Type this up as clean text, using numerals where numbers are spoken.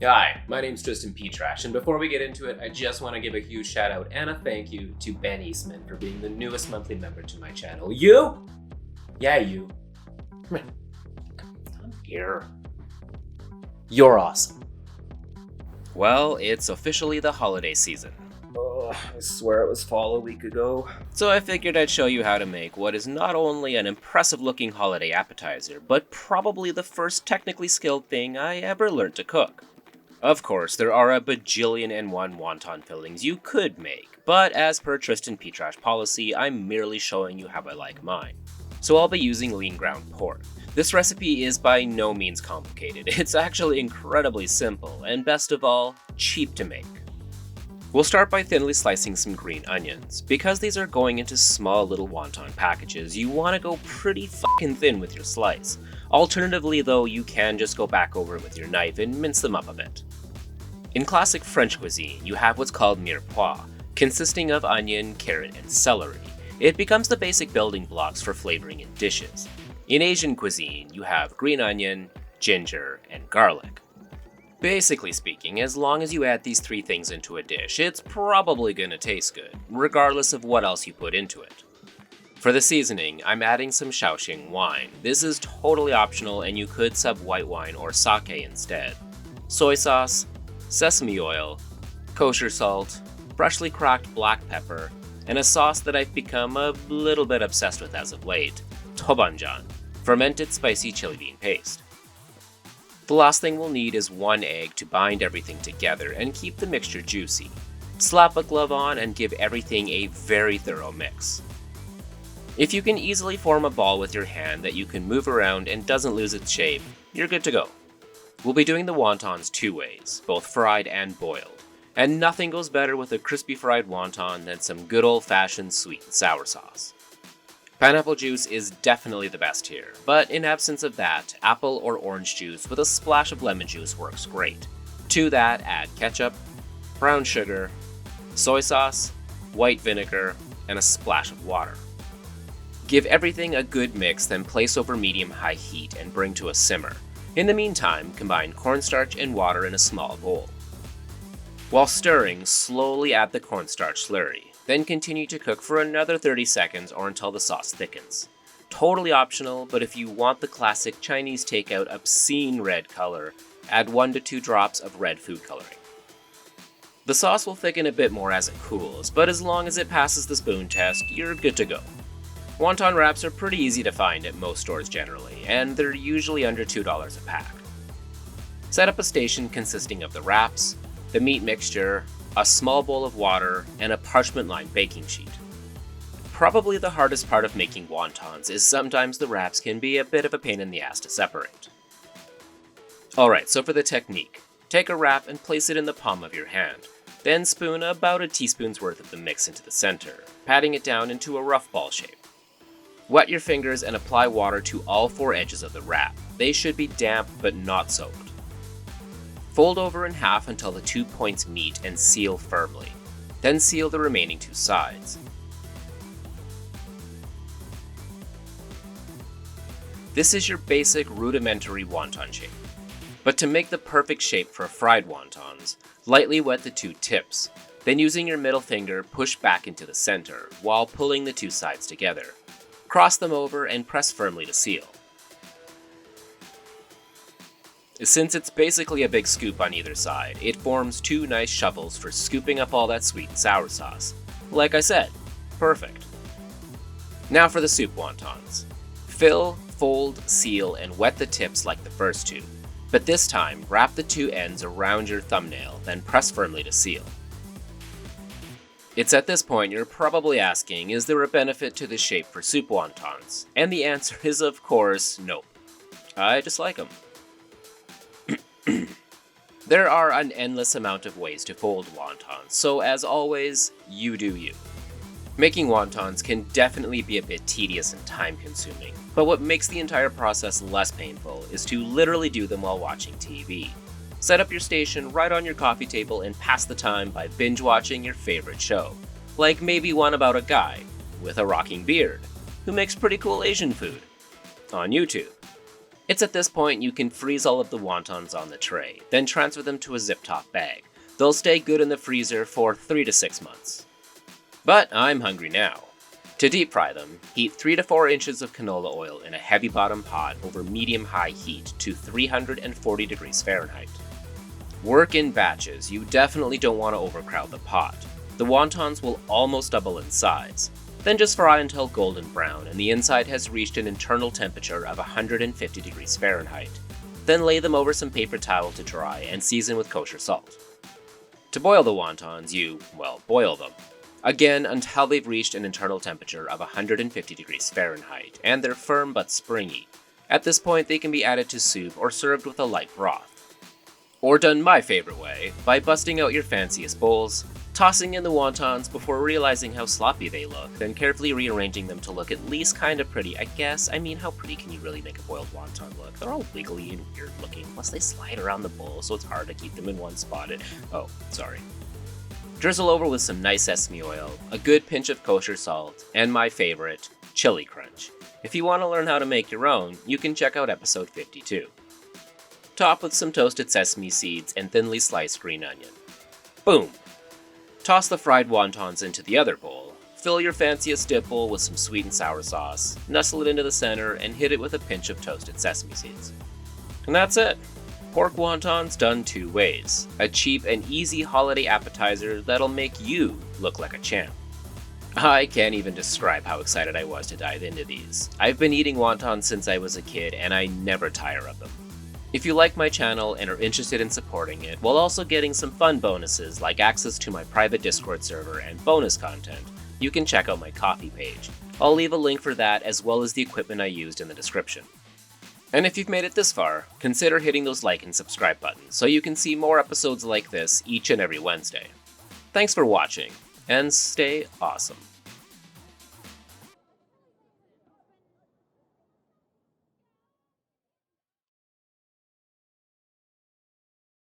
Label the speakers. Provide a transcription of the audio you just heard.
Speaker 1: Hi, my name's Tristan Petrash, and before we get into it, I just want to give a huge shout out and a thank you to Ben Eastman for being the newest monthly member to my channel. You? Yeah, you. Come here. You're awesome.
Speaker 2: Well, it's officially the holiday season.
Speaker 1: I swear it was fall a week ago.
Speaker 2: So I figured I'd show you how to make what is not only an impressive looking holiday appetizer, but probably the first technically skilled thing I ever learned to cook. Of course, there are a bajillion and one wonton fillings you could make, but as per Tristan Petrash policy, I'm merely showing you how I like mine. So I'll be using lean ground pork. This recipe is by no means complicated, it's actually incredibly simple, and best of all, cheap to make. We'll start by thinly slicing some green onions. Because these are going into small little wonton packages, you want to go pretty fucking thin with your slice. Alternatively though, you can just go back over it with your knife and mince them up a bit. In classic French cuisine, you have what's called mirepoix, consisting of onion, carrot, and celery. It becomes the basic building blocks for flavoring in dishes. In Asian cuisine, you have green onion, ginger, and garlic. Basically speaking, as long as you add these three things into a dish, it's probably gonna taste good, regardless of what else you put into it. For the seasoning, I'm adding some Shaoxing wine. This is totally optional and you could sub white wine or sake instead. Soy sauce, sesame oil, kosher salt, freshly cracked black pepper, and a sauce that I've become a little bit obsessed with as of late, Toban Djan, fermented spicy chili bean paste. The last thing we'll need is 1 egg to bind everything together and keep the mixture juicy. Slap a glove on and give everything a very thorough mix. If you can easily form a ball with your hand that you can move around and doesn't lose its shape, you're good to go. We'll be doing the wontons two ways, both fried and boiled, and nothing goes better with a crispy fried wonton than some good old-fashioned sweet and sour sauce. Pineapple juice is definitely the best here, but in absence of that, apple or orange juice with a splash of lemon juice works great. To that, add ketchup, brown sugar, soy sauce, white vinegar, and a splash of water. Give everything a good mix, then place over medium-high heat and bring to a simmer. In the meantime, combine cornstarch and water in a small bowl. While stirring, slowly add the cornstarch slurry. Then continue to cook for another 30 seconds or until the sauce thickens. Totally optional, but if you want the classic Chinese takeout obscene red color, add 1 to 2 drops of red food coloring. The sauce will thicken a bit more as it cools, but as long as it passes the spoon test, you're good to go. Wonton wraps are pretty easy to find at most stores generally, and they're usually under $2 a pack. Set up a station consisting of the wraps, the meat mixture, a small bowl of water, and a parchment-lined baking sheet. Probably the hardest part of making wontons is sometimes the wraps can be a bit of a pain in the ass to separate. Alright, so for the technique, take a wrap and place it in the palm of your hand, then spoon about a teaspoon's worth of the mix into the center, patting it down into a rough ball shape. Wet your fingers and apply water to all 4 edges of the wrap. They should be damp but not soaked. Fold over in half until the 2 points meet and seal firmly. Then seal the remaining 2 sides. This is your basic rudimentary wonton shape. But to make the perfect shape for fried wontons, lightly wet the 2 tips. Then using your middle finger, push back into the center while pulling the 2 sides together. Cross them over and press firmly to seal. Since it's basically a big scoop on either side, it forms 2 nice shovels for scooping up all that sweet and sour sauce. Like I said, perfect. Now for the soup wontons. Fill, fold, seal, and wet the tips like the first 2. But this time, wrap the 2 ends around your thumbnail, then press firmly to seal. It's at this point you're probably asking, is there a benefit to this shape for soup wontons? And the answer is of course, nope. I just like them. There are an endless amount of ways to fold wontons, so as always, you do you. Making wontons can definitely be a bit tedious and time-consuming, but what makes the entire process less painful is to literally do them while watching TV. Set up your station right on your coffee table and pass the time by binge-watching your favorite show, like maybe one about a guy with a rocking beard who makes pretty cool Asian food on YouTube. It's at this point you can freeze all of the wontons on the tray, then transfer them to a zip-top bag. They'll stay good in the freezer for 3 to 6 months. But I'm hungry now. To deep fry them, heat 3 to 4 inches of canola oil in a heavy bottom pot over medium-high heat to 340 degrees Fahrenheit. Work in batches, you definitely don't want to overcrowd the pot. The wontons will almost double in size. Then just fry until golden brown and the inside has reached an internal temperature of 150 degrees Fahrenheit. Then lay them over some paper towel to dry and season with kosher salt. To boil the wontons, boil them. Again, until they've reached an internal temperature of 150 degrees Fahrenheit, and they're firm but springy. At this point, they can be added to soup or served with a light broth. Or done my favorite way, by busting out your fanciest bowls, tossing in the wontons before realizing how sloppy they look, then carefully rearranging them to look at least kind of pretty, I guess. I mean, how pretty can you really make a boiled wonton look? They're all wiggly and weird looking, plus they slide around the bowl, so it's hard to keep them in one spot. Drizzle over with some nice sesame oil, a good pinch of kosher salt, and my favorite, chili crunch. If you want to learn how to make your own, you can check out episode 52. Top with some toasted sesame seeds and thinly sliced green onion. Boom! Toss the fried wontons into the other bowl, fill your fanciest dip bowl with some sweet and sour sauce, nestle it into the center, and hit it with a pinch of toasted sesame seeds. And that's it! Pork wontons done 2 ways. A cheap and easy holiday appetizer that'll make you look like a champ. I can't even describe how excited I was to dive into these. I've been eating wontons since I was a kid and I never tire of them. If you like my channel and are interested in supporting it, while also getting some fun bonuses like access to my private Discord server and bonus content, you can check out my Ko-fi page. I'll leave a link for that as well as the equipment I used in the description. And if you've made it this far, consider hitting those like and subscribe buttons so you can see more episodes like this each and every Wednesday. Thanks for watching, and stay awesome.